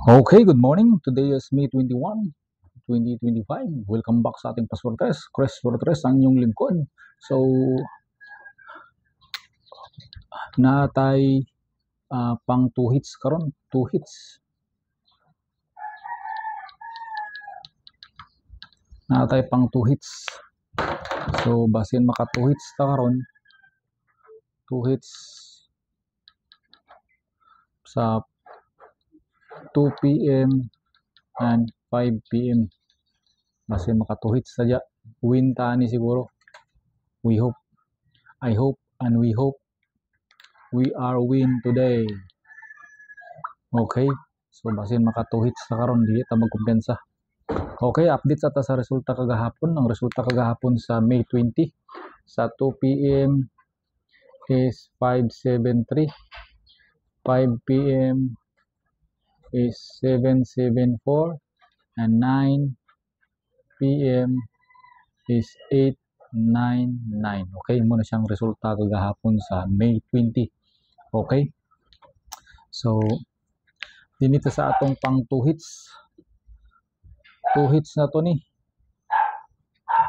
Okay, good morning. Today is May 21, 2025. Welcome back sa ating Password Test. Chris Fortress, ang inyong lingkod. So, natay pang 2 hits karon, 2 hits. Natay pang 2 hits. So, basin maka 2 hits ta karon. 2 hits sa 2 p.m. and 5 p.m. Basin maka 2 hits sadya. Win ta ni siguro. We hope. I hope and we hope we are win today. Okay. So basin maka 2 hits na karon, dili ta magkumpensa. Okay, update sa ta sa resulta kagahapon. Ang resulta kagahapon sa May 20 sa 2 p.m. is 573. 5 p.m. is 774 and 9 p.m. is 899. Okay, muna siyang resulta kagahapon sa May 20. Okay? So, dinito sa atong pang 2 hits. 2 hits na to ni.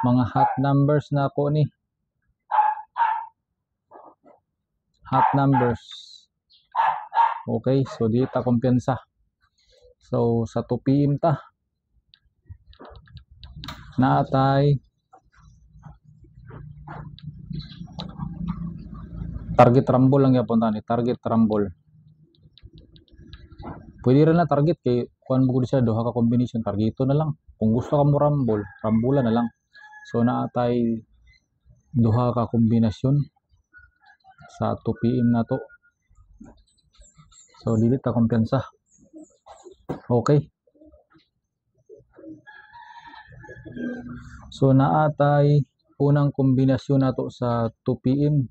Mga hot numbers na ako ni. Hot numbers. Okay, so di ta kumpiyansa. So, sa 2 p.m. ta. Naatay target rumble lang yapon tani, target rumble. Pwede rin na target kay kuan mo gud siya duha ka combination, targeto na lang. Kung gusto ka mo rumble, rambulan na lang. So naatay duha ka kombinasyon sa 2 p.m. na to. So dili ta kumpiyansa. Okay. So naatay unang kombinasyon nato sa 2 p.m.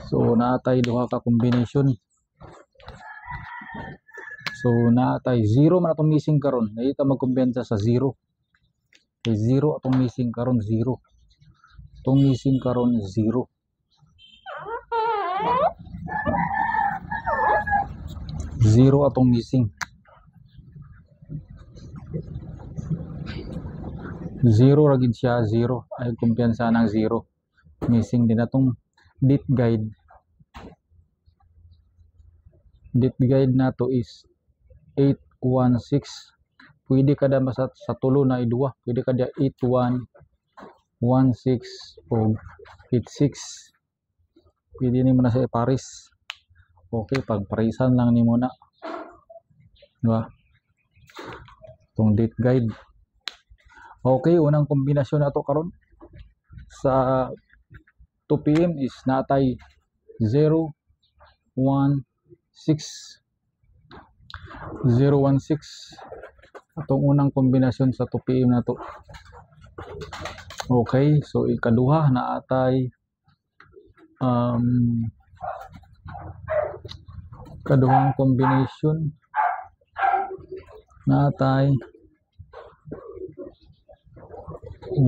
So naatay duha ka combination. So naatay 0 man atong missing karon. Dili ta magkumpiyansa sa 0. Kay 0 atong missing karon, 0. Atong missing karon 0. 0 atong missing. 0 ra gid siya, 0. Ay kumpiyansa ng 0. Missing din atong date guide. Date guide nato is 816. Pwede kada sa tulo na i-2. Pwede kada 81, 16 o 86. Pwede ni mo na sa iparis. Okay, pagparisan lang ni mo na. Diba? Itong date guide. Okay, unang kombinasyon na to karon sa 2 p.m. is natay 0, 1, 6. 016 atong unang kombinasyon sa 2 p.m. na to. Okay, so ikaduha na atay kaduhang combination na atay 1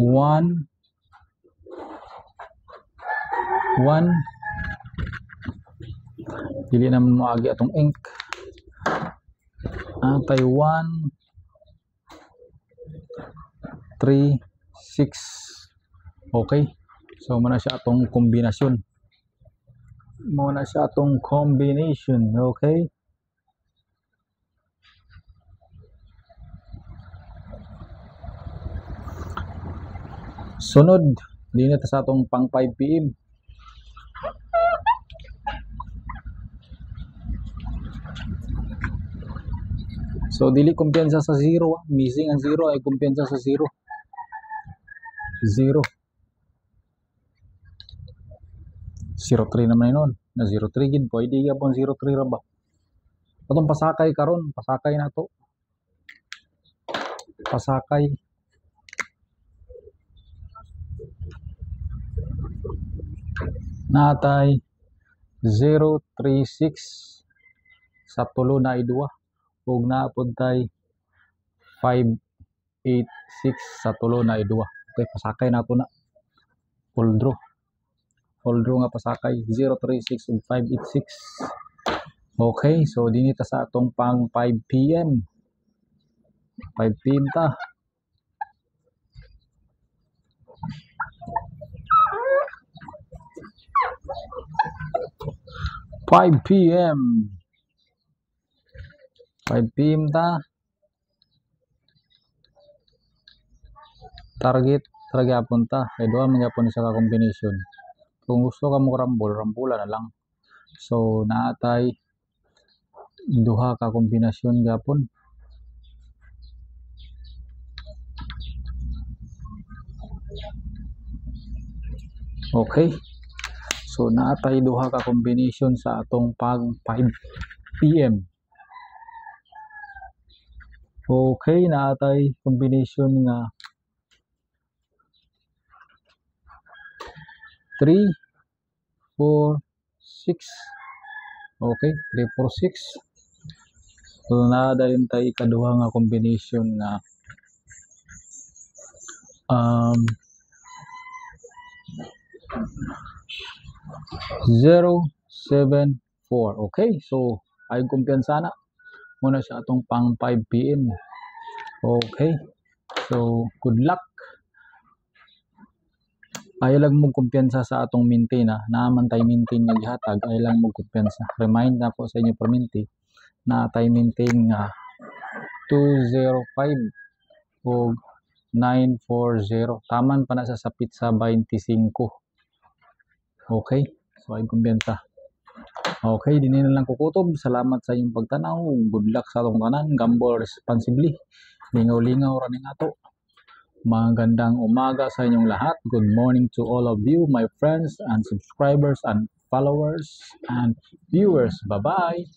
dili naman moagi atong ink. Atay 1 3 6. Okay, so muna siya atong kombinasyon. Muna siya atong combination. Okay, sunod dinit sa atong pang 5 p.m. So dili kumpiyansa sa 0, missing ang 0, ay kumpiyansa sa 0. 0 03 naman nun. Na 03 gid, pwede gyapon 03 ra ba. Atong pasakay karon, pasakay na to. Pasakay. Natay 036 sa tulo na i-2 ug naapod tay 586 sa tulo na i-2. Okay, pasakay nato na. Full draw. All draw nga pasakay 036 ug 586. Okay, so dinita sa atong pang 5 PM. 5 PM ta. 5 PM. 5 PM ta. Target gyapon ta. Kay duha man gyapon isa ka combination. Kung gusto ka mo rambula na lang. So naatay duha ka kombinasyon gyapon. Okay. So naatay duha ka combination sa atong pag 5 PM. Okay, naatay combination nga 3, 4, 6. Okay, 3, 4, 6. So naadayon tay ikaduha nga combination nga 0, 7, 4. Okay, so ay kumpiyansa na muna siya atong pang 5 PM. Okay, so good luck. Ay lang mo kumpiyansa sa atong maintain na naman tayo maintain nga gihatag, ay lang mo kumpiyansa. Remind na po sa inyo perminti na tayo maintain nga 205 o 940. Taman pa na sa sapit sa 25. Okay, so ay kumpiyansa. Okay, din na lang kukutob. Salamat sa inyong pagtanaw. Good luck sa atong tanan. Gamble responsibly. Lingaw-lingaw ra ning ato. Magandang umaga sa inyong lahat. Good morning to all of you, my friends and subscribers and followers and viewers. Bye-bye!